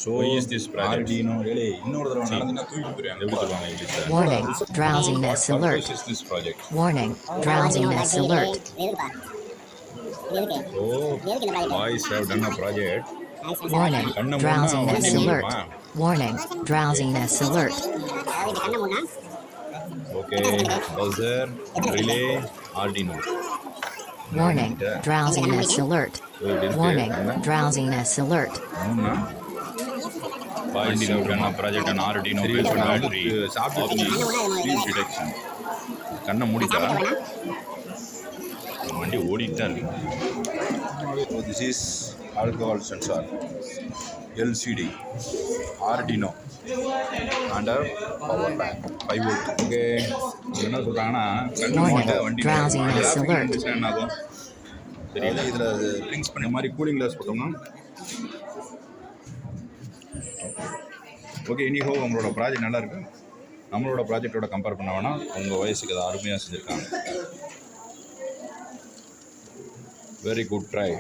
So Arduino இன்னொரு தடவை நடந்துனா தூக்கிட்டு போறாங்க. எப்படி சொல்வாங்க இங்கிலீஷ்ல? Warning, drowsiness alert. What is this project? Warning, drowsiness alert. So boys have done a project. Warning, drowsiness alert. Warning, drowsiness alert. Okay, buzzer, relay, Arduino. Warning, drowsiness alert. Warning, drowsiness alert. Boys have done a project on Arduino based on battery speed detection. கண்ணை மூடிட்டா வண்டி ஓடிட்டு தான் இருக்கு. This is alcohol sensor, LCD, Arduino and a power bank 5 volt. Okay, என்ன சொல்றாங்கன்னா கண்ணை மூடிட்டா வண்டி என்ன ஆகும் தெரியல. இதில் ட்ரிங்க்ஸ் பண்ண மாதிரி கூலிங் கிளாஸ் போட்டோம்னா ஓகே. இனிஹோ உங்களோட ப்ராஜெக்ட் நல்லா இருக்கு. நம்மளோட ப்ராஜெக்டோட கம்பேர் பண்ண வேணால் உங்கள் வயசுக்கு அதை அருமையாக செஞ்சுருக்காங்க. Very good try.